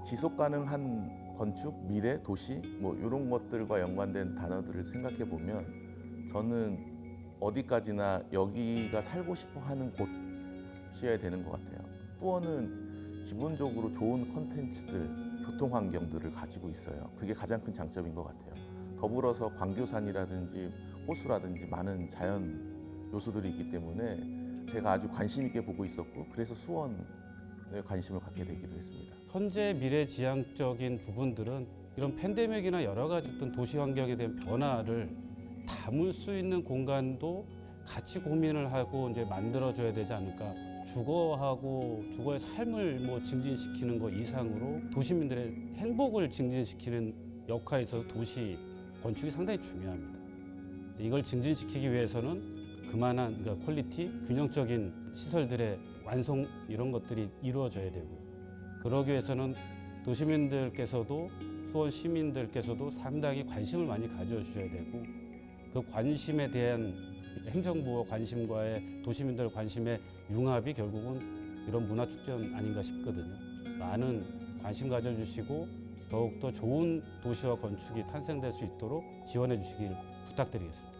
지속 가능한 건축, 미래, 도시 뭐 이런 것들과 연관된 단어들을 생각해 보면 저는 어디까지나 여기가 살고 싶어 하는 곳이어야 되는 것 같아요. 수원은 기본적으로 좋은 컨텐츠들, 교통 환경들을 가지고 있어요. 그게 가장 큰 장점인 것 같아요. 더불어서 광교산이라든지 호수라든지 많은 자연 요소들이 있기 때문에 제가 아주 관심 있게 보고 있었고 그래서 수원에 관심을 갖게 되기도 했습니다. 현재 미래지향적인 부분들은 이런 팬데믹이나 여러 가지 어떤 도시 환경에 대한 변화를 담을 수 있는 공간도 같이 고민을 하고 이제 만들어줘야 되지 않을까. 주거의 삶을 뭐 증진시키는 것 이상으로 도시민들의 행복을 증진시키는 역할에 있어서 도시 건축이 상당히 중요합니다. 이걸 증진시키기 위해서는 그만한 그러니까 퀄리티, 균형적인 시설들의 완성 이런 것들이 이루어져야 되고 그러기 위해서는 도시민들께서도 수원 시민들께서도 상당히 관심을 많이 가져주셔야 되고 그 관심에 대한 행정부의 관심과의 도시민들의 관심의 융합이 결국은 이런 문화축전 아닌가 싶거든요. 많은 관심 가져주시고 더욱더 좋은 도시와 건축이 탄생될 수 있도록 지원해 주시길 부탁드리겠습니다.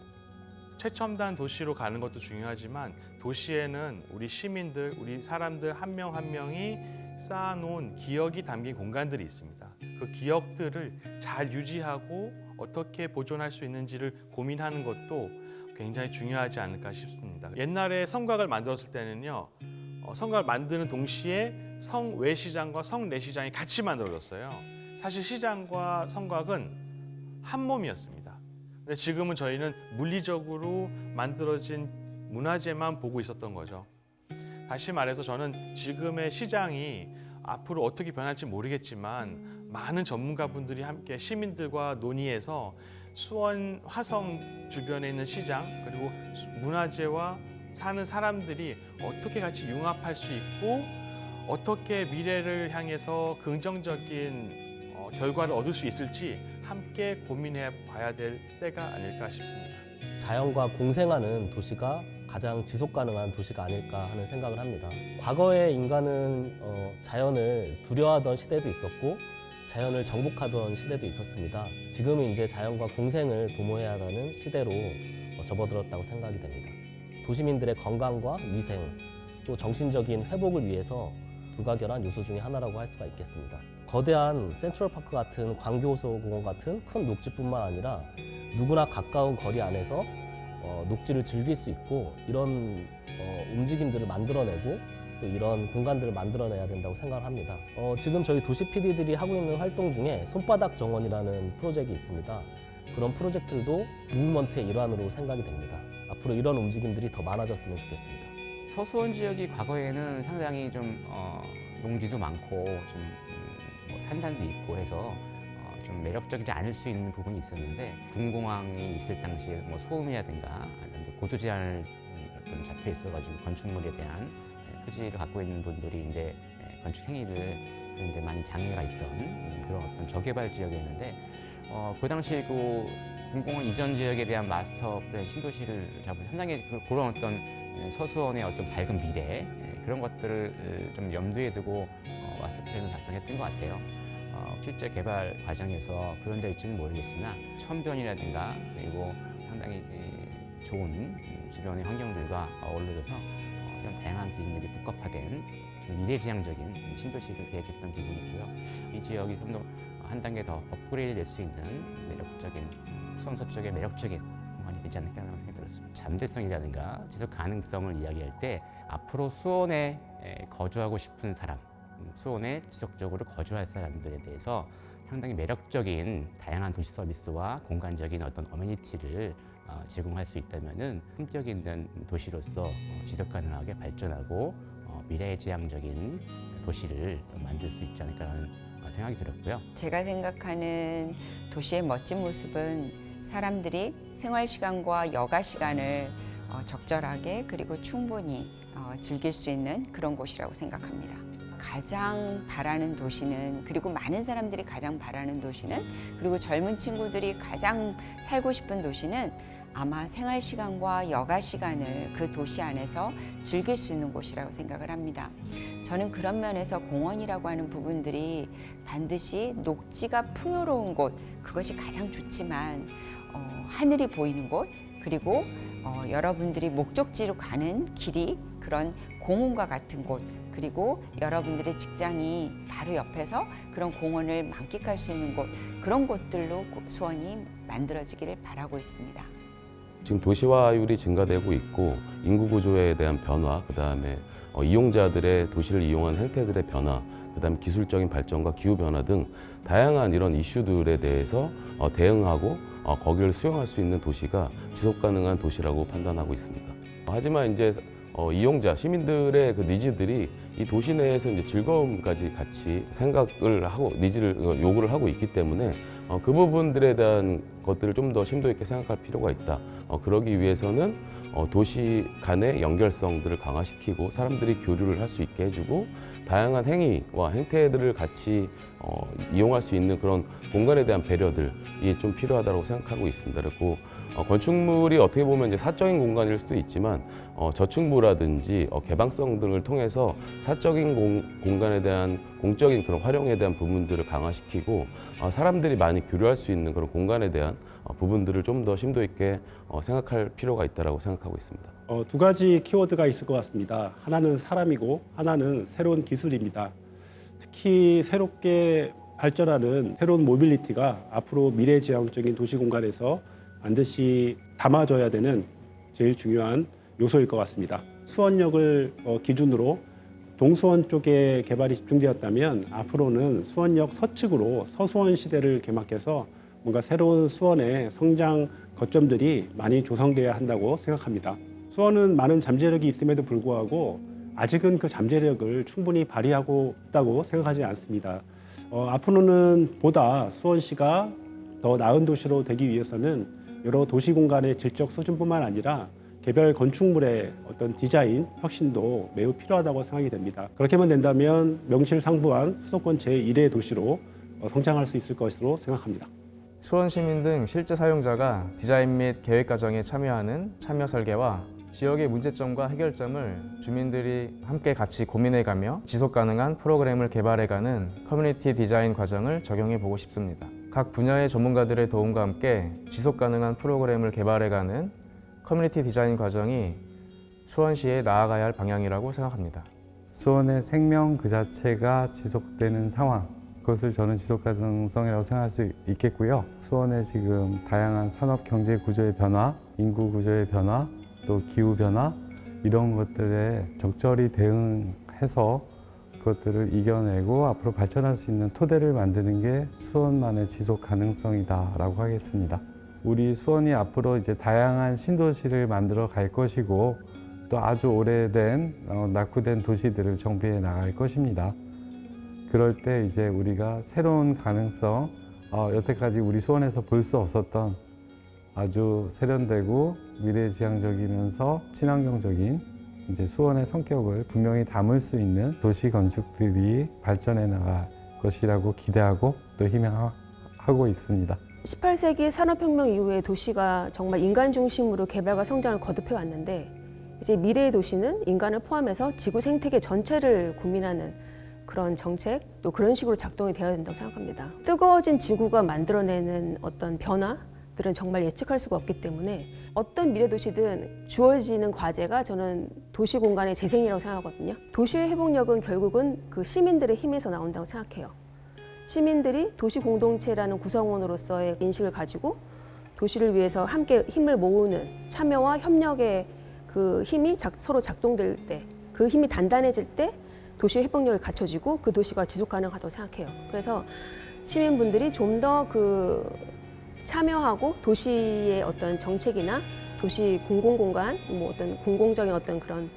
최첨단 도시로 가는 것도 중요하지만 도시에는 우리 시민들, 우리 사람들 한 명 한 명이 쌓아놓은 기억이 담긴 공간들이 있습니다. 그 기억들을 잘 유지하고 어떻게 보존할 수 있는지를 고민하는 것도 굉장히 중요하지 않을까 싶습니다. 옛날에 성곽을 만들었을 때는요, 성곽을 만드는 동시에 성외시장과 성내시장이 같이 만들어졌어요. 사실 시장과 성곽은 한 몸이었습니다. 근데 지금은 저희는 물리적으로 만들어진 문화재만 보고 있었던 거죠. 다시 말해서 저는 지금의 시장이 앞으로 어떻게 변할지 모르겠지만 많은 전문가분들이 함께 시민들과 논의해서 수원 화성 주변에 있는 시장 그리고 문화재와 사는 사람들이 어떻게 같이 융합할 수 있고 어떻게 미래를 향해서 긍정적인 결과를 얻을 수 있을지 함께 고민해 봐야 될 때가 아닐까 싶습니다. 자연과 공생하는 도시가 가장 지속 가능한 도시가 아닐까 하는 생각을 합니다. 과거에 인간은 자연을 두려워하던 시대도 있었고 자연을 정복하던 시대도 있었습니다. 지금은 이제 자연과 공생을 도모해야 하는 시대로 접어들었다고 생각이 됩니다. 도시민들의 건강과 위생, 또 정신적인 회복을 위해서 불가결한 요소 중에 하나라고 할 수가 있겠습니다. 거대한 센트럴파크 같은 광교호수공원 같은 큰 녹지뿐만 아니라 누구나 가까운 거리 안에서 녹지를 즐길 수 있고 이런 움직임들을 만들어내고 또 이런 공간들을 만들어내야 된다고 생각을 합니다. 지금 저희 도시 PD들이 하고 있는 활동 중에 손바닥 정원이라는 프로젝트가 있습니다. 그런 프로젝트들도 무브먼트의 일환으로 생각이 됩니다. 앞으로 이런 움직임들이 더 많아졌으면 좋겠습니다. 서수원 지역이 과거에는 상당히 좀 농지도 많고 좀 산단도 있고 해서 좀 매력적이지 않을 수 있는 부분이 있었는데 군공항이 있을 당시에 뭐 소음이라든가 고도 제한을 어떤 잡혀 있어가지고 건축물에 대한 토지를 갖고 있는 분들이 이제 건축 행위를 하는데 많이 장애가 있던 그런 어떤 저개발 지역이었는데 그 당시 그 군공항 이전 지역에 대한 마스터 플랜 신도시를 잡은 상당히 그런 어떤 서수원의 어떤 밝은 미래 그런 것들을 좀 염두에 두고 마스터 플랜을 작성했던 것 같아요. 실제 개발 과정에서 구현될지는 모르겠으나 천변이라든가 그리고 상당히 좋은 주변의 환경들과 어우러져서 이런 다양한 기능들이 복합화된 좀 미래지향적인 신도시를 계획했던 기분이고요. 이 지역이 좀 더 한 단계 더 업그레이드 될 수 있는 매력적인 수원 서쪽의 매력적인 공간이 되지 않을까라는 생각이 들었습니다. 잠재성이라든가 지속 가능성을 이야기할 때 앞으로 수원에 거주하고 싶은 사람 수원에 지속적으로 거주할 사람들에 대해서 상당히 매력적인 다양한 도시 서비스와 공간적인 어떤 어메니티를 제공할 수 있다면은 품격 있는 도시로서 지속 가능하게 발전하고 미래지향적인 도시를 만들 수 있지 않을까라는 생각이 들었고요. 제가 생각하는 도시의 멋진 모습은 사람들이 생활 시간과 여가 시간을 적절하게 그리고 충분히 즐길 수 있는 그런 곳이라고 생각합니다. 가장 바라는 도시는 그리고 많은 사람들이 가장 바라는 도시는 그리고 젊은 친구들이 가장 살고 싶은 도시는 아마 생활 시간과 여가 시간을 그 도시 안에서 즐길 수 있는 곳이라고 생각을 합니다. 저는 그런 면에서 공원이라고 하는 부분들이 반드시 녹지가 풍요로운 곳, 그것이 가장 좋지만 하늘이 보이는 곳, 그리고 여러분들이 목적지로 가는 길이 그런 공원과 같은 곳, 그리고 여러분들의 직장이 바로 옆에서 그런 공원을 만끽할 수 있는 곳, 그런 곳들로 수원이 만들어지기를 바라고 있습니다. 지금 도시화율이 증가되고 있고 인구 구조에 대한 변화, 그다음에 이용자들의 도시를 이용하는 행태들의 변화, 그다음에 기술적인 발전과 기후 변화 등 다양한 이런 이슈들에 대해서 대응하고 거기를 수용할 수 있는 도시가 지속 가능한 도시라고 판단하고 있습니다. 하지만 이제 이용자, 시민들의 그 니즈들이 이 도시 내에서 이제 즐거움까지 같이 생각을 하고 요구를 하고 있기 때문에 그 부분들에 대한 것들을 좀 더 심도 있게 생각할 필요가 있다. 그러기 위해서는 도시 간의 연결성들을 강화시키고 사람들이 교류를 할 수 있게 해주고 다양한 행위와 행태들을 같이 이용할 수 있는 그런 공간에 대한 배려들이 좀 필요하다고 생각하고 있습니다. 그리고 건축물이 어떻게 보면 이제 사적인 공간일 수도 있지만 저층부라든지 개방성 등을 통해서 사적인 공간에 대한 공적인 그런 활용에 대한 부분들을 강화시키고 사람들이 많이 교류할 수 있는 그런 공간에 대한 부분들을 좀 더 심도 있게 생각할 필요가 있다고 생각하고 있습니다. 두 가지 키워드가 있을 것 같습니다. 하나는 사람이고 하나는 새로운 기술입니다. 특히 새롭게 발전하는 새로운 모빌리티가 앞으로 미래지향적인 도시 공간에서 반드시 담아져야 되는 제일 중요한 요소일 것 같습니다. 수원역을 기준으로 동수원 쪽에 개발이 집중되었다면 앞으로는 수원역 서측으로 서수원 시대를 개막해서 뭔가 새로운 수원의 성장 거점들이 많이 조성돼야 한다고 생각합니다. 수원은 많은 잠재력이 있음에도 불구하고 아직은 그 잠재력을 충분히 발휘하고 있다고 생각하지 않습니다. 앞으로는 보다 수원시가 더 나은 도시로 되기 위해서는 여러 도시 공간의 질적 수준뿐만 아니라 개별 건축물의 어떤 디자인 혁신도 매우 필요하다고 생각이 됩니다. 그렇게만 된다면 명실상부한 수도권 제1의 도시로 성장할 수 있을 것으로 생각합니다. 수원 시민 등 실제 사용자가 디자인 및 계획 과정에 참여하는 참여 설계와 지역의 문제점과 해결점을 주민들이 함께 같이 고민해가며 지속 가능한 프로그램을 개발해가는 커뮤니티 디자인 과정을 적용해 보고 싶습니다. 각 분야의 전문가들의 도움과 함께 지속 가능한 프로그램을 개발해가는 커뮤니티 디자인 과정이 수원시에 나아가야 할 방향이라고 생각합니다. 수원의 생명 그 자체가 지속되는 상황, 그것을 저는 지속 가능성이라고 생각할 수 있겠고요. 수원의 지금 다양한 산업 경제 구조의 변화, 인구 구조의 변화, 또 기후 변화 이런 것들에 적절히 대응해서 그것들을 이겨내고 앞으로 발전할 수 있는 토대를 만드는 게 수원만의 지속 가능성이다라고 하겠습니다. 우리 수원이 앞으로 이제 다양한 신도시를 만들어 갈 것이고 또 아주 오래된 낙후된 도시들을 정비해 나갈 것입니다. 그럴 때 이제 우리가 새로운 가능성, 여태까지 우리 수원에서 볼 수 없었던 아주 세련되고 미래지향적이면서 친환경적인 이제 수원의 성격을 분명히 담을 수 있는 도시 건축들이 발전해 나갈 것이라고 기대하고 또 희망하고 있습니다. 18세기 산업혁명 이후에 도시가 정말 인간 중심으로 개발과 성장을 거듭해 왔는데 이제 미래의 도시는 인간을 포함해서 지구 생태계 전체를 고민하는 그런 정책 또 그런 식으로 작동이 되어야 된다고 생각합니다. 뜨거워진 지구가 만들어내는 어떤 변화들은 정말 예측할 수가 없기 때문에 어떤 미래 도시든 주어지는 과제가 저는 도시 공간의 재생이라고 생각하거든요. 도시의 회복력은 결국은 그 시민들의 힘에서 나온다고 생각해요. 시민들이 도시 공동체라는 구성원으로서의 인식을 가지고 도시를 위해서 함께 힘을 모으는 참여와 협력의 그 힘이 서로 작동될 때, 그 힘이 단단해질 때 도시의 회복력이 갖춰지고 그 도시가 지속 가능하다고 생각해요. 그래서 시민분들이 좀 더 그 참여하고 도시의 어떤 정책이나 도시 공공공간, 뭐 어떤 공공적인 어떤 그런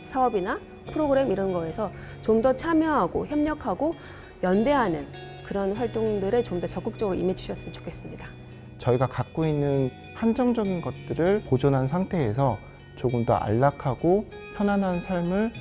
사업이나 프로그램 이런 거에서 좀 더 참여하고 협력하고 연대하는 그런 활동들에 좀 더 적극적으로 임해 주셨으면 좋겠습니다. 저희가 갖고 있는 한정적인 것들을 보존한 상태에서 조금 더 안락하고 편안한 삶을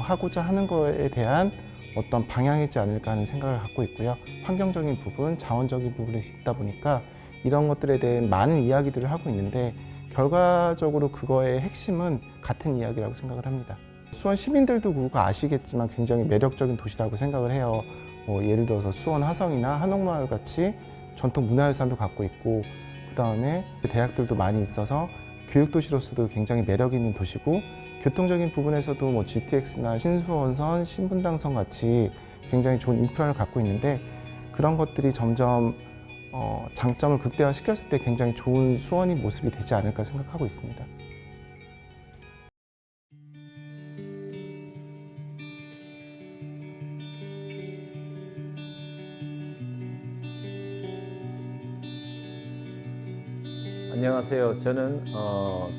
하고자 하는 거에 대한 어떤 방향이지 않을까 하는 생각을 갖고 있고요. 환경적인 부분, 자원적인 부분이 있다 보니까 이런 것들에 대해 많은 이야기들을 하고 있는데 결과적으로 그거의 핵심은 같은 이야기라고 생각을 합니다. 수원 시민들도 그거 아시겠지만 굉장히 매력적인 도시라고 생각을 해요. 예를 들어서 수원 화성이나 한옥마을 같이 전통 문화유산도 갖고 있고, 그 다음에 대학들도 많이 있어서 교육도시로서도 굉장히 매력 있는 도시고, 교통적인 부분에서도 뭐 GTX나 신수원선, 신분당선 같이 굉장히 좋은 인프라를 갖고 있는데, 그런 것들이 점점 장점을 극대화시켰을 때 굉장히 좋은 수원이 모습이 되지 않을까 생각하고 있습니다. 안녕하세요. 저는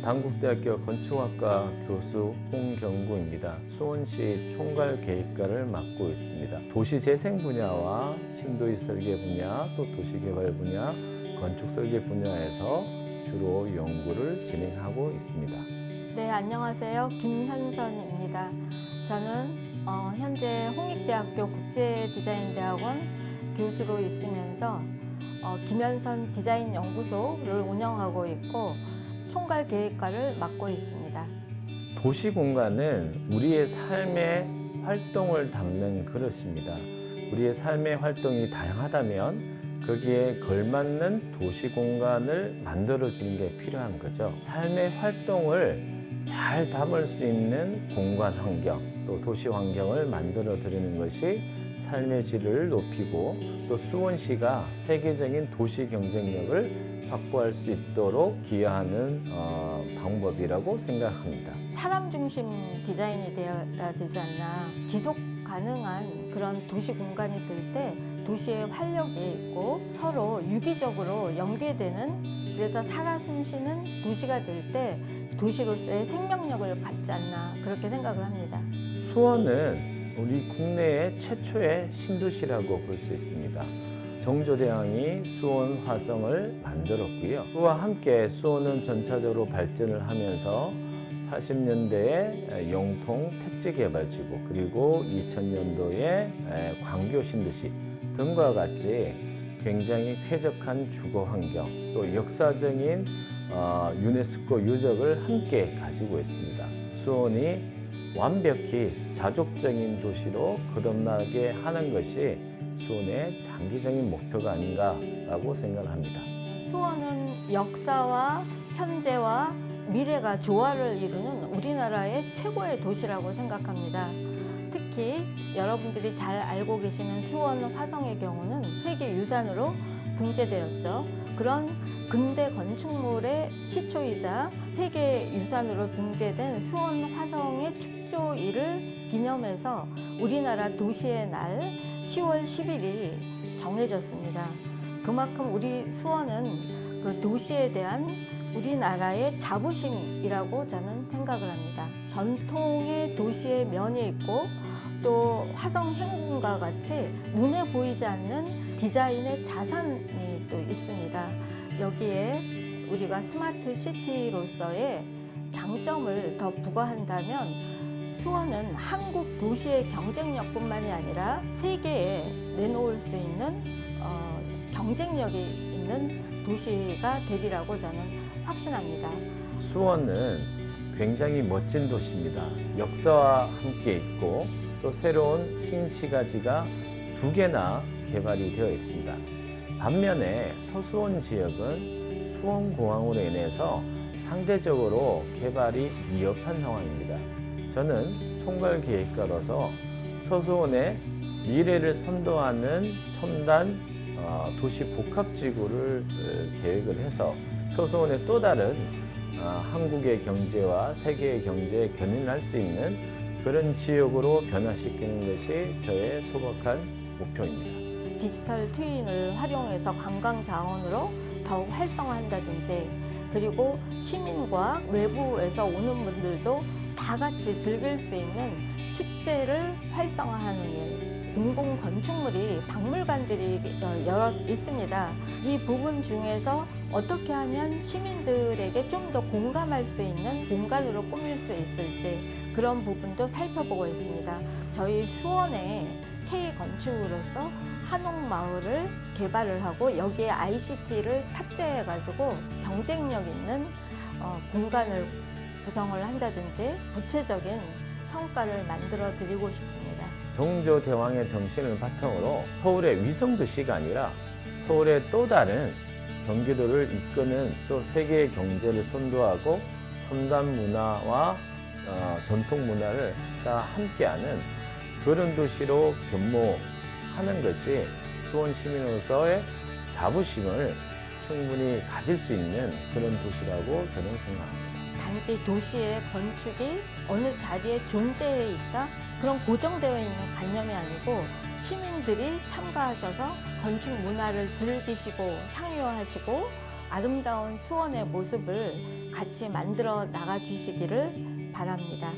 단국대학교 건축학과 교수 홍경구입니다. 수원시 총괄계획과를 맡고 있습니다. 도시재생 분야와 신도시 설계 분야, 또 도시개발 분야, 건축설계 분야에서 주로 연구를 진행하고 있습니다. 네, 안녕하세요. 김현선입니다. 저는 현재 홍익대학교 국제디자인대학원 교수로 있으면서 김현선 디자인 연구소를 운영하고 있고 총괄계획과를 맡고 있습니다. 도시 공간은 우리의 삶의 활동을 담는 그릇입니다. 우리의 삶의 활동이 다양하다면 거기에 걸맞는 도시 공간을 만들어주는 게 필요한 거죠. 삶의 활동을 잘 담을 수 있는 공간 환경, 또 도시 환경을 만들어 드리는 것이 삶의 질을 높이고 또 수원시가 세계적인 도시 경쟁력을 확보할 수 있도록 기여하는 방법이라고 생각합니다. 사람 중심 디자인이 되어야 되지 않나. 지속 가능한 그런 도시 공간이 될 때 도시의 활력이 있고 서로 유기적으로 연계되는, 그래서 살아 숨쉬는 도시가 될 때 도시로서의 생명력을 갖지 않나, 그렇게 생각을 합니다. 수원은 우리 국내의 최초의 신도시라고 볼 수 있습니다. 정조대왕이 수원 화성을 만들었고요. 그와 함께 수원은 전차적으로 발전을 하면서 80년대에 영통 택지개발지구, 그리고 2000년도에 광교 신도시 등과 같이 굉장히 쾌적한 주거 환경, 또 역사적인 유네스코 유적을 함께 가지고 있습니다. 수원이 완벽히 자족적인 도시로 거듭나게 하는 것이 수원의 장기적인 목표가 아닌가라고 생각합니다. 수원은 역사와 현재와 미래가 조화를 이루는 우리나라의 최고의 도시라고 생각합니다. 특히 여러분들이 잘 알고 계시는 수원 화성의 경우는 세계유산으로 등재되었죠. 그런 근대 건축물의 시초이자 세계유산으로 등재된 수원 화성의 축조일을 기념해서 우리나라 도시의 날 10월 10일이 정해졌습니다. 그만큼 우리 수원은 그 도시에 대한 우리나라의 자부심이라고 저는 생각을 합니다. 전통의 도시의 면이 있고 또 화성 행궁과 같이 눈에 보이지 않는 디자인의 자산이 또 있습니다. 여기에 우리가 스마트 시티로서의 장점을 더 부과한다면 수원은 한국 도시의 경쟁력뿐만이 아니라 세계에 내놓을 수 있는 경쟁력이 있는 도시가 되리라고 저는 확신합니다. 수원은 굉장히 멋진 도시입니다. 역사와 함께 있고 또 새로운 신시가지가 2개나 개발이 되어 있습니다. 반면에 서수원 지역은 수원공항으로 인해서 상대적으로 개발이 미흡한 상황입니다. 저는 총괄계획가로서 서수원의 미래를 선도하는 첨단 도시 복합지구를 계획을 해서 서수원의 또 다른 한국의 경제와 세계의 경제에 견인할 수 있는 그런 지역으로 변화시키는 것이 저의 소박한 목표입니다. 디지털 트윈을 활용해서 관광 자원으로 더욱 활성화한다든지, 그리고 시민과 외부에서 오는 분들도 다 같이 즐길 수 있는 축제를 활성화하는 일, 공공 건축물이 박물관들이 여러 있습니다. 이 부분 중에서 어떻게 하면 시민들에게 좀 더 공감할 수 있는 공간으로 꾸밀 수 있을지 그런 부분도 살펴보고 있습니다. 저희 수원의 K 건축으로서 한옥마을을 개발을 하고 여기에 ICT를 탑재해가지고 경쟁력 있는 공간을 구성을 한다든지 구체적인 성과를 만들어 드리고 싶습니다. 정조 대왕의 정신을 바탕으로 서울의 위성도시가 아니라 서울의 또 다른 경기도를 이끄는 또 세계의 경제를 선도하고 첨단 문화와 전통 문화를 다 함께하는 그런 도시로 변모하는 것이 수원 시민으로서의 자부심을 충분히 가질 수 있는 그런 도시라고 저는 생각합니다. 단지 도시의 건축이 어느 자리에 존재해 있다? 그런 고정되어 있는 관념이 아니고 시민들이 참가하셔서 건축 문화를 즐기시고 향유하시고 아름다운 수원의 모습을 같이 만들어 나가 주시기를 바랍니다.